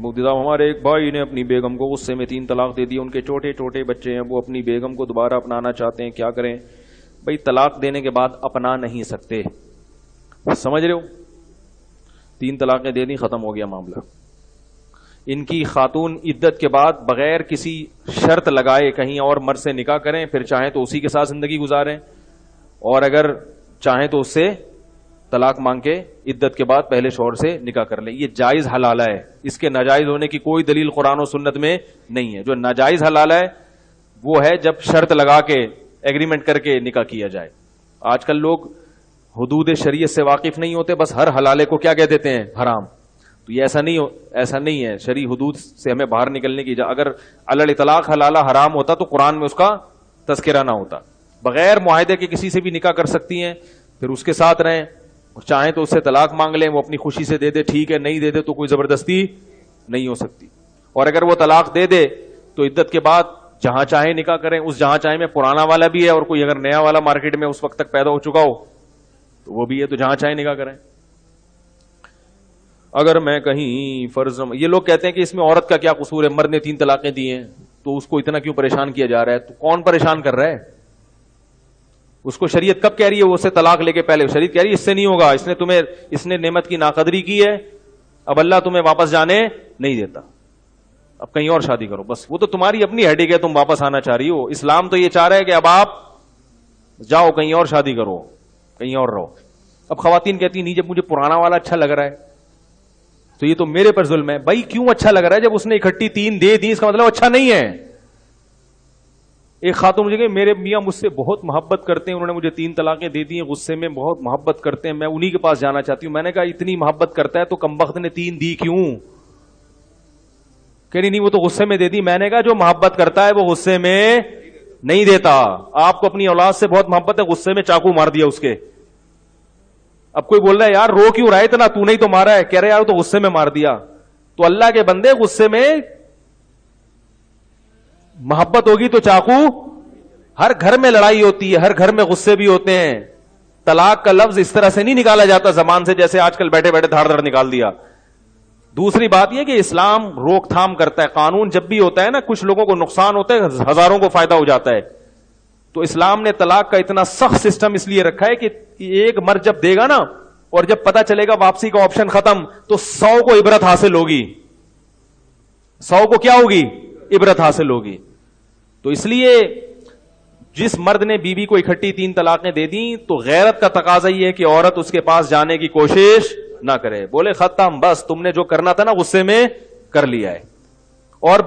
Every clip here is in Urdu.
مفتی صاحب ہمارے ایک بھائی نے اپنی بیگم کو غصے میں 3 طلاق دے دی. ان کے چھوٹے چھوٹے بچے ہیں, وہ اپنی بیگم کو دوبارہ اپنانا چاہتے ہیں, کیا کریں؟ بھائی طلاق دینے کے بعد اپنا نہیں سکتے, سمجھ رہے ہو؟ 3 طلاقیں دے دی, ختم ہو گیا معاملہ. ان کی خاتون عدت کے بعد بغیر کسی شرط لگائے کہیں اور مرد سے نکاح کریں, پھر چاہیں تو اسی کے ساتھ زندگی گزاریں, اور اگر چاہیں تو اس سے طلاق مانگ کے عدت کے بعد پہلے شوہر سے نکاح کر لیں. یہ جائز حلالہ ہے, اس کے ناجائز ہونے کی کوئی دلیل قرآن و سنت میں نہیں ہے. جو ناجائز حلالہ ہے وہ ہے جب شرط لگا کے ایگریمنٹ کر کے نکاح کیا جائے. آج کل لوگ حدود شریعت سے واقف نہیں ہوتے, بس ہر حلالے کو کیا کہہ دیتے ہیں؟ حرام. تو یہ ایسا نہیں ہے. شرعی حدود سے ہمیں باہر نکلنے کی اگر علی اطلاق حلالہ حرام ہوتا تو قرآن میں اس کا تذکرہ نہ ہوتا. بغیر معاہدے کے کسی سے بھی نکاح کر سکتی ہیں, پھر اس کے ساتھ رہیں, چاہیں تو اس سے طلاق مانگ لیں, وہ اپنی خوشی سے دے دے ٹھیک ہے, نہیں دے دے تو کوئی زبردستی نہیں ہو سکتی. اور اگر وہ طلاق دے دے تو عدت کے بعد جہاں چاہیں نکاح کریں. اس جہاں چاہیں میں پرانا والا بھی ہے, اور کوئی اگر نیا والا مارکیٹ میں اس وقت تک پیدا ہو چکا ہو تو وہ بھی ہے, تو جہاں چاہیں نکاح کریں. اگر میں کہیں فرض, یہ لوگ کہتے ہیں کہ اس میں عورت کا کیا قصور ہے, مرد نے 3 طلاقیں دی ہیں تو اس کو اتنا کیوں پریشان کیا جا رہا ہے؟ تو کون پریشان کر رہا ہے اس کو؟ شریعت کب کہہ رہی ہے وہ اسے طلاق لے کے پہلے؟ شریعت کہہ رہی ہے اس سے نہیں ہوگا, اس نے نعمت کی ناقدری کی ہے, اب اللہ تمہیں واپس جانے نہیں دیتا, اب کہیں اور شادی کرو. بس وہ تو تمہاری اپنی ہیڈک ہے, تم واپس آنا چاہ رہی ہو. اسلام تو یہ چاہ رہا ہے کہ اب آپ جاؤ کہیں اور شادی کرو, کہیں اور رہو. اب خواتین کہتی نہیں جب مجھے پرانا والا اچھا لگ رہا ہے تو یہ تو میرے پر ظلم ہے. بھائی کیوں اچھا لگ رہا ہے؟ جب اس نے اکٹھی 3 دے دی, اس کا مطلب اچھا نہیں ہے. ایک خاتون مجھے کہ میرے میاں مجھ سے بہت محبت کرتے ہیں, انہوں نے مجھے 3 طلاقیں دے دی ہیں, غصے میں بہت محبت کرتے ہیں, میں انہی کے پاس جانا چاہتی ہوں. میں نے کہا اتنی محبت کرتا ہے تو کمبخت نے 3 دی کیوں؟ کہ نہیں وہ تو غصے میں دے دی. میں نے کہا جو محبت کرتا ہے وہ غصے میں نہیں دیتا. آپ کو اپنی اولاد سے بہت محبت ہے, غصے میں چاقو مار دیا اس کے. اب کوئی بول رہا ہے یار رو کیوں رہا ہے اتنا, تو نہیں تو مارا ہے. کہہ رہے یار تو غصے میں مار دیا. تو اللہ کے بندے غصے میں محبت ہوگی تو چاقو, ہر گھر میں لڑائی ہوتی ہے, ہر گھر میں غصے بھی ہوتے ہیں. طلاق کا لفظ اس طرح سے نہیں نکالا جاتا زبان سے جیسے آج کل بیٹھے بیٹھے دھاڑ دھڑ نکال دیا. دوسری بات یہ کہ اسلام روک تھام کرتا ہے. قانون جب بھی ہوتا ہے نا, کچھ لوگوں کو نقصان ہوتا ہے, ہزاروں کو فائدہ ہو جاتا ہے. تو اسلام نے طلاق کا اتنا سخت سسٹم اس لیے رکھا ہے کہ ایک مرد جب دے گا نا, اور جب پتا چلے گا واپسی کا آپشن ختم, تو 100 کو عبرت حاصل ہوگی. 100 کو کیا ہوگی؟ عبرت حاصل ہوگی. تو اس لیے جس مرد نے بیوی کو اکٹھی 3 طلاقیں دے دیں تو غیرت کا تقاضا یہ ہے کہ عورت اس کے پاس جانے کی کوشش نہ کرے, بولے ختم, بس تم نے جو کرنا تھا نا غصے میں کر لیا ہے. اور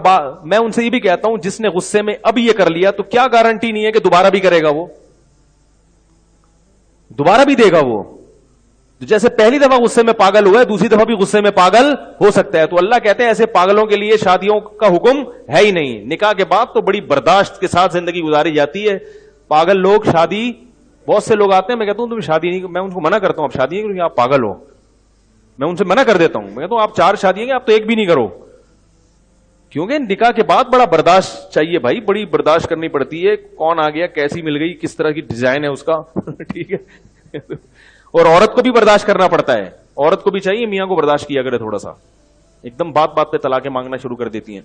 میں ان سے یہ بھی کہتا ہوں جس نے غصے میں اب یہ کر لیا تو کیا گارنٹی نہیں ہے کہ دوبارہ بھی کرے گا, وہ دوبارہ بھی دے گا. وہ جیسے پہلی دفعہ غصے میں پاگل ہوا ہے, دوسری دفعہ بھی غصے میں پاگل ہو سکتا ہے. تو اللہ کہتے ہیں ایسے پاگلوں کے لیے شادیوں کا حکم ہے ہی نہیں. نکاح کے بعد تو بڑی برداشت کے ساتھ زندگی گزاری جاتی ہے. پاگل لوگ شادی, بہت سے لوگ آتے ہیں, میں کہتا ہوں تم شادی نہیں, میں ان کو منع کرتا ہوں آپ شادی نہیں, آپ پاگل ہو. میں ان سے منع کر دیتا ہوں, میں کہتا ہوں آپ 4 شادیاں ہیں, آپ تو ایک بھی نہیں کرو. کیونکہ نکاح کے بعد بڑا برداشت چاہیے بھائی, بڑی برداشت کرنی پڑتی ہے. کون آ گیا, کیسی مل گئی, کس طرح کی ڈیزائن ہے اس کا, ٹھیک ہے. اور عورت کو بھی برداشت کرنا پڑتا ہے. عورت کو بھی چاہیے میاں کو برداشت کیا کرے تھوڑا سا, ایک دم بات بات پہ طلاقیں مانگنا شروع کر دیتی ہیں.